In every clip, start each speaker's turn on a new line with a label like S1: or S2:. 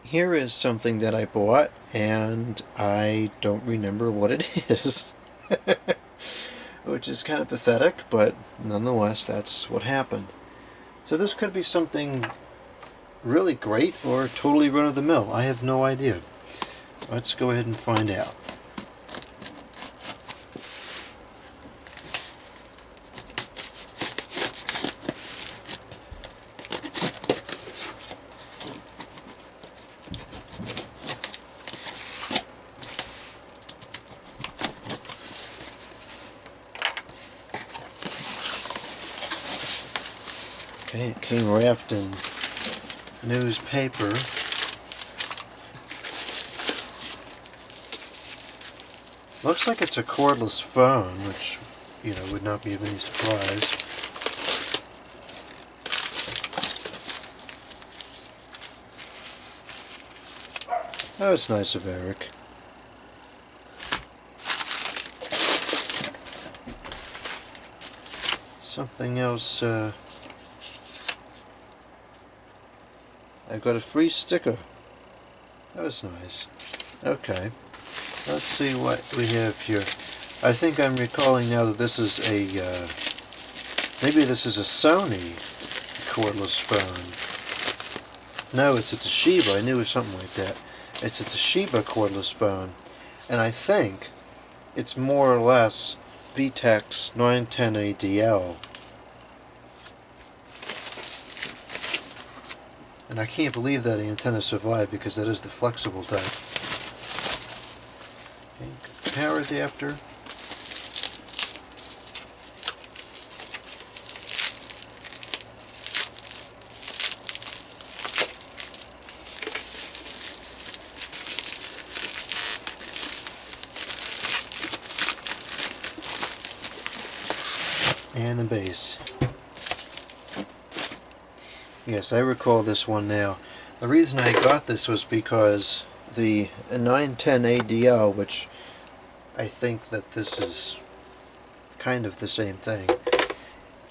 S1: Here is something that I bought, and I don't remember what it is. Which is kind of pathetic, but nonetheless, that's what happened. So this could be something really great or totally run-of-the-mill. I have no idea. Let's go ahead and find out. Okay, it came wrapped in newspaper. Looks like it's a cordless phone, which, would not be of any surprise. Oh, it's nice of Eric. Something else, I got a free sticker. That was nice. Okay, let's see what we have here. I think I'm recalling now that this is a, maybe this is a Sony cordless phone. No, it's a Toshiba. I knew it was something like that. It's a Toshiba cordless phone. And I think it's more or less Vtech's 910ADL. And I can't believe that antenna survived, because that is the flexible type. Okay, power adapter. And the base. Yes, I recall this one now. The reason I got this was because the 910ADL, which I think that this is kind of the same thing,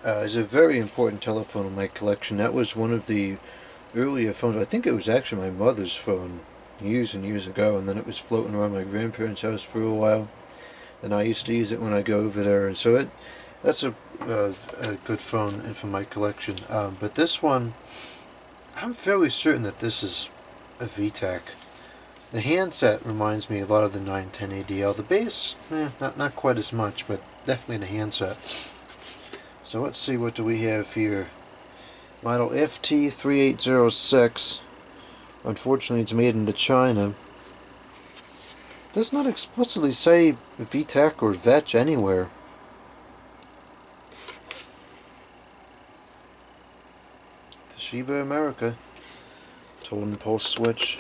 S1: is a very important telephone in my collection. That was one of the earlier phones. I think it was actually my mother's phone years and years ago, and then it was floating around my grandparents' house for a while. Then I used to use it when I go over there, and so that's a good phone and for my collection. But this one, I'm fairly certain that this is a Vtech. The handset reminds me a lot of the 910ADL. The base, not quite as much, but definitely the handset. So let's see, what do we have here? Model FT-3806. Unfortunately, it's made in China. It does not explicitly say Vtech or Vtech anywhere. Toshiba America. Totem pulse switch.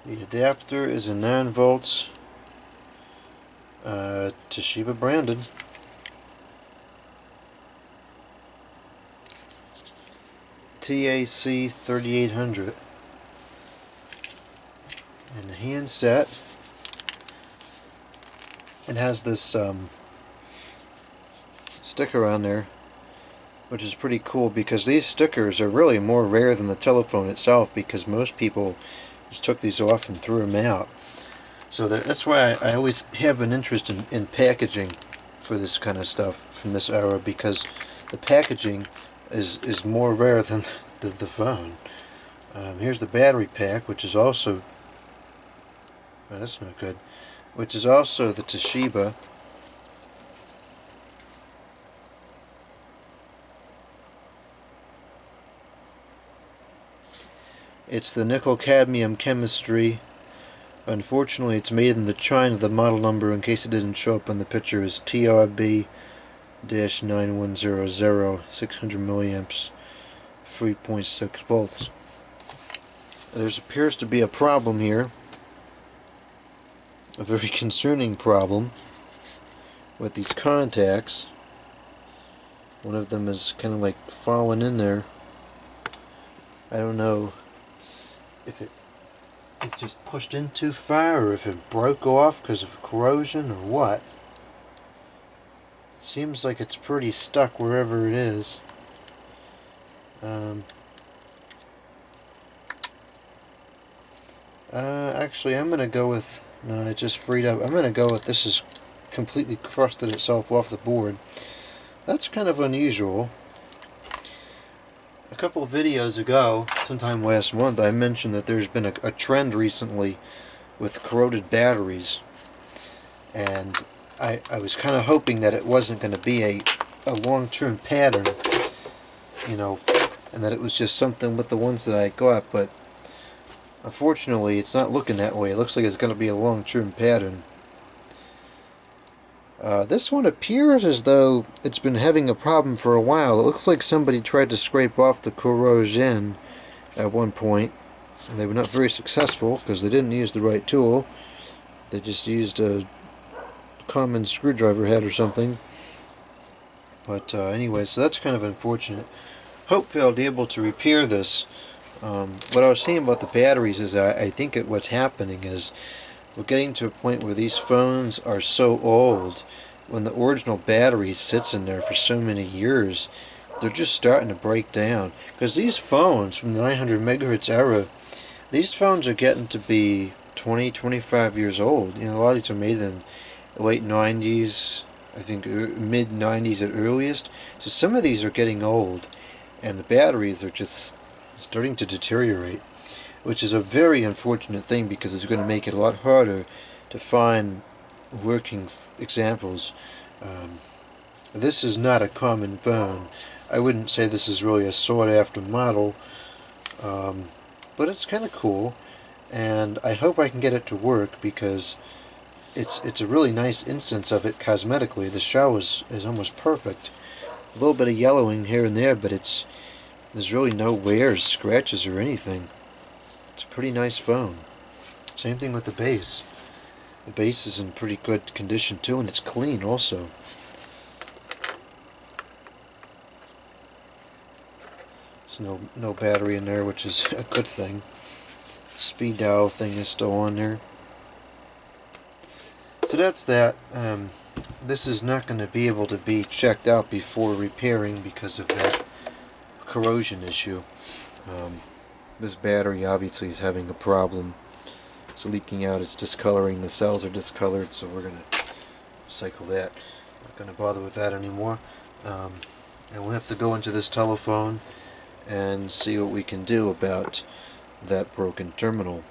S1: The adapter is a 9 volts. Toshiba branded. TAC 3800. And the handset, it has this sticker on there, which is pretty cool, because these stickers are really more rare than the telephone itself, because most people just took these off and threw them out. So that's why I always have an interest in packaging for this kind of stuff from this era, because the packaging is more rare than the phone. Here's the battery pack, which is also, oh, that's not good, which is also the Toshiba. It's the nickel cadmium chemistry. Unfortunately, it's made in China. The model number, in case it didn't show up on the picture, is TRB-9100, 600 milliamps, 3.6 volts. There appears to be a problem here, a very concerning problem, with these contacts. One of them is kind of like falling in there. I don't know if it's just pushed in too far, or if it broke off because of corrosion, or what. Seems like it's pretty stuck wherever it is. Actually, I'm gonna go with, no, it just freed up. I'm gonna go with, this is completely crusted itself off the board. That's kind of unusual. A couple of videos ago, sometime last month, I mentioned that there's been a trend recently with corroded batteries, and I was kind of hoping that it wasn't going to be a long-term pattern, you know, and that it was just something with the ones that I got, but unfortunately it's not looking that way. It looks like it's going to be a long-term pattern. This one appears as though it's been having a problem for a while. It looks like somebody tried to scrape off the corrosion at one point, and they were not very successful because they didn't use the right tool. They just used a common screwdriver head or something. But anyway, so that's kind of unfortunate. Hopefully I'll be able to repair this. What I was saying about the batteries is I think what's happening is we're getting to a point where these phones are so old, when the original battery sits in there for so many years, they're just starting to break down. Because these phones from the 900 megahertz era, these phones are getting to be 20, 25 years old. You know, a lot of these are made in the late 90s, I think mid 90s at earliest. So some of these are getting old, and the batteries are just starting to deteriorate, which is a very unfortunate thing because it's going to make it a lot harder to find working examples. This is not a common phone. I wouldn't say this is really a sought after model, but it's kind of cool, and I hope I can get it to work because it's a really nice instance of it cosmetically. The shell is almost perfect. A little bit of yellowing here and there, but there's really no wears, scratches, or anything. It's a pretty nice phone. Same thing with the base. The base is in pretty good condition too, and it's clean also. There's no battery in there, which is a good thing. Speed dial thing is still on there. So that's that. This is not going to be able to be checked out before repairing because of that corrosion issue. This battery obviously is having a problem. It's leaking out, it's discoloring, the cells are discolored, so we're going to cycle that. Not going to bother with that anymore. And we'll have to go into this telephone and see what we can do about that broken terminal.